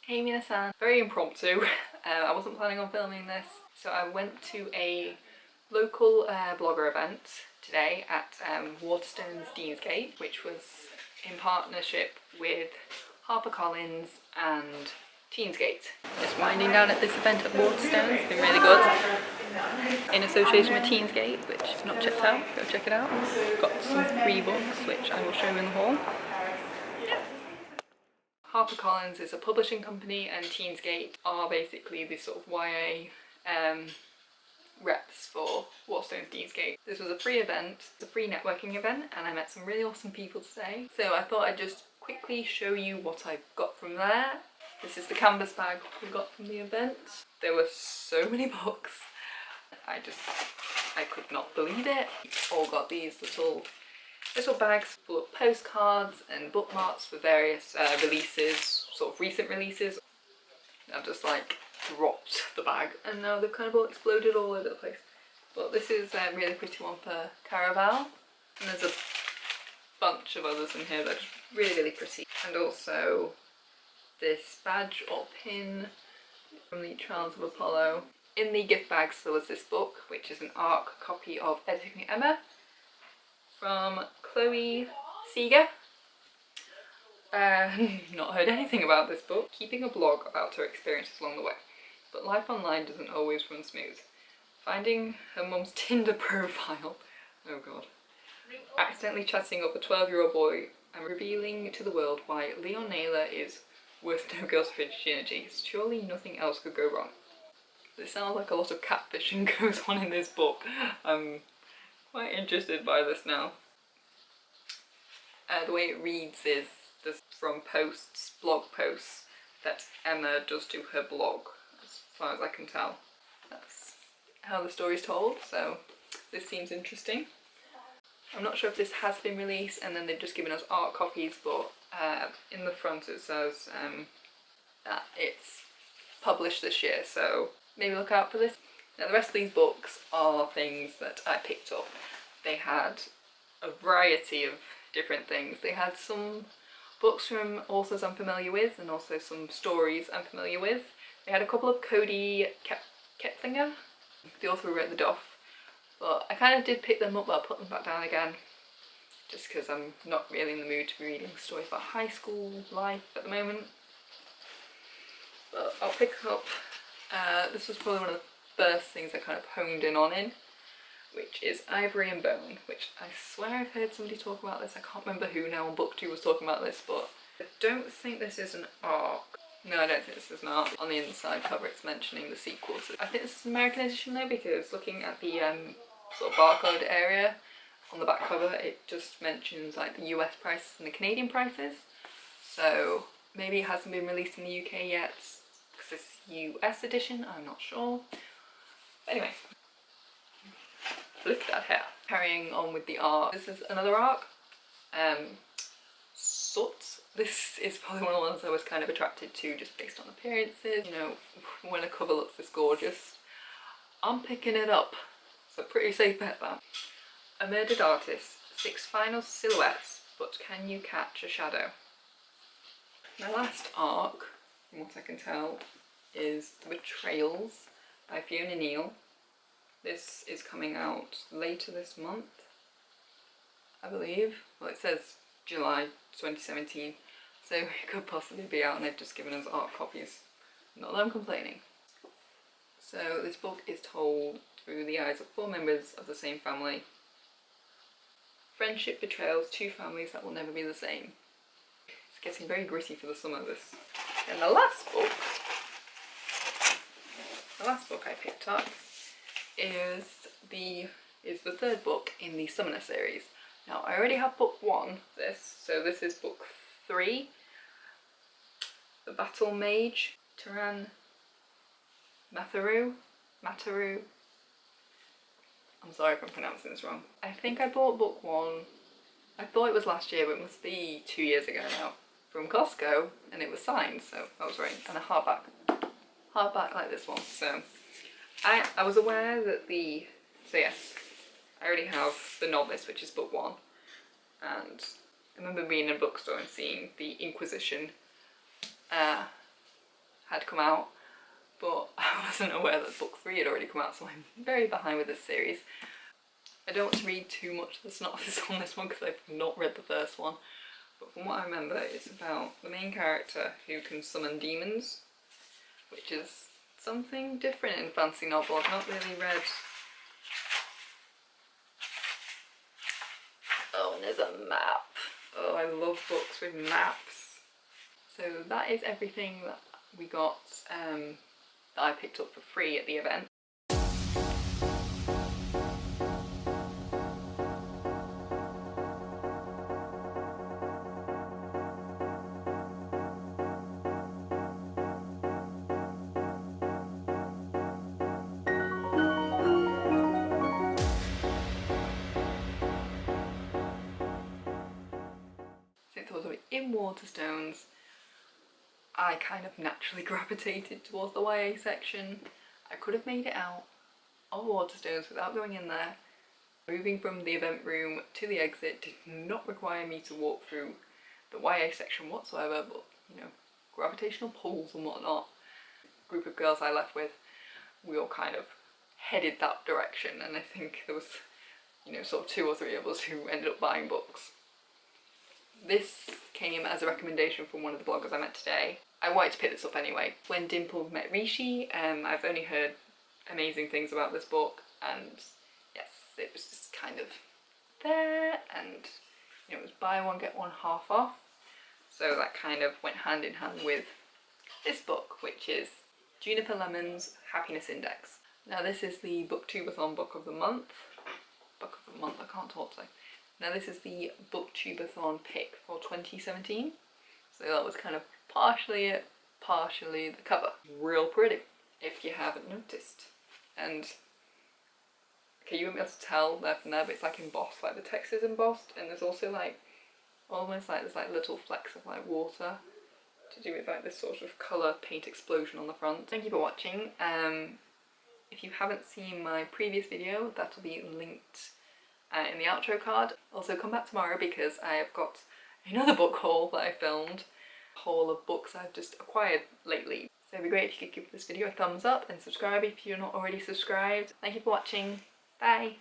Hey minasan, very impromptu. I wasn't planning on filming this, so I went to a local blogger event today at Waterstone's Teensgate, which was in partnership with HarperCollins and Teensgate. Just winding down at this event at Waterstone's, it's been really good. In association with Teensgate, which if you've not checked out, go check it out. Got some free books, which I will show you in the hall. HarperCollins is a publishing company and Teensgate are basically the sort of YA reps for Waterstone's Teensgate. This was a free event, it's a free networking event, and I met some really awesome people today. So I thought I'd just quickly show you what I got from there. This is the canvas bag we got from the event. There were so many books. I could not believe it. All got these little bags full of postcards and bookmarks for various releases, sort of recent releases. I've just like dropped the bag and now they've kind of all exploded all over the place. But this is a really pretty one for Caraval, and there's a bunch of others in here that are just really, really pretty. And also this badge or pin from the Trials of Apollo. In the gift bags there was this book, which is an ARC copy of Editing Emma from Chloe Seeger. Not heard anything about this book. Keeping a blog about her experiences along the way, but life online doesn't always run smooth. Finding her mum's Tinder profile, oh god, accidentally chatting up a 12-year-old boy, and revealing to the world why Leon Naylor is worth no girl's virginity. Surely nothing else could go wrong. This sounds like a lot of catfishing goes on in this book. I'm quite interested by this now. The way it reads is this from posts, blog posts that Emma does to her blog, as far as I can tell. That's how the story's told, so this seems interesting. I'm not sure if this has been released and then they've just given us art copies, but in the front it says that it's published this year, so maybe look out for this. Now the rest of these books are things that I picked up. They had a variety of different things. They had some books from authors I'm familiar with and also some stories I'm familiar with. They had a couple of Cody Kettlinger, the author who wrote The Duff, but I kind of did pick them up but I put them back down again just because I'm not really in the mood to be reading stories about high school life at the moment. But I'll pick up, this was probably one of the first things I kind of honed in on, which is Ivory and Bone, which I swear I've heard somebody talk about this. I can't remember who now on BookTube was talking about this, but I don't think this is an ARC. No, I don't think this is an ARC. On the inside cover it's mentioning the sequels. I think this is an American edition though, because looking at the sort of barcode area on the back cover, it just mentions like the US prices and the Canadian prices. So maybe it hasn't been released in the UK yet, because it's US edition, I'm not sure. But anyway. Look at that hair. Carrying on with the art, this is another ARC, Soot. This is probably one of the ones I was kind of attracted to just based on appearances. You know, when a cover looks this gorgeous, I'm picking it up. So pretty safe bet that. A Murdered Artist, 6 final silhouettes, but can you catch a shadow? My last ARC, from what I can tell, is Betrayals by Fiona Neal. This is coming out later this month, I believe. Well, it says July 2017, so it could possibly be out and they've just given us art copies. Not that I'm complaining. So this book is told through the eyes of 4 members of the same family. Friendship betrayals 2 families that will never be the same. It's getting very gritty for the summer, this. And the last book I picked up is the 3rd book in the Summoner series. Now I already have book 1, so this is book 3, The Battlemage, Mataru. I'm sorry if I'm pronouncing this wrong. I think I bought book 1, I thought it was last year, but it must be 2 years ago now, from Costco, and it was signed, so that was right, and a hardback like this one. So I was aware that so yes, I already have The Novice, which is book 1, and I remember being in a bookstore and seeing the Inquisition had come out, but I wasn't aware that book 3 had already come out, so I'm very behind with this series. I don't want to read too much of the synopsis on this one because I've not read the first one, but from what I remember it's about the main character who can summon demons, which is something different in fantasy novel. I've not really read. Oh, and there's a map. Oh, I love books with maps. So that is everything that we got that I picked up for free at the event. Since I was in Waterstones, I kind of naturally gravitated towards the YA section. I could have made it out of Waterstones without going in there. Moving from the event room to the exit did not require me to walk through the YA section whatsoever, but you know, gravitational pulls and whatnot. The group of girls I left with, we all kind of headed that direction, and I think there was, you know, sort of 2 or 3 of us who ended up buying books. This came as a recommendation from one of the bloggers I met today. I wanted to pick this up anyway. When Dimple met Rishi, I've only heard amazing things about this book, and yes, it was just kind of there, and you know, it was buy one get one half off, so that kind of went hand in hand with this book, which is Juniper Lemon's Happiness Index. Now this is the Booktubeathon Book of the Month. I can't talk today. Now this is the Booktubeathon pick for 2017, so that was kind of partially it, partially the cover. Real pretty, if you haven't noticed. And okay, you won't be able to tell there from there, but it's like embossed, like the text is embossed, and there's also like almost like there's like little flecks of like water to do with like this sort of colour paint explosion on the front. Thank you for watching. If you haven't seen my previous video, that'll be linked in the outro card. Also come back tomorrow because I have got another book haul that I filmed. A haul of books I've just acquired lately. So it'd be great if you could give this video a thumbs up and subscribe if you're not already subscribed. Thank you for watching. Bye!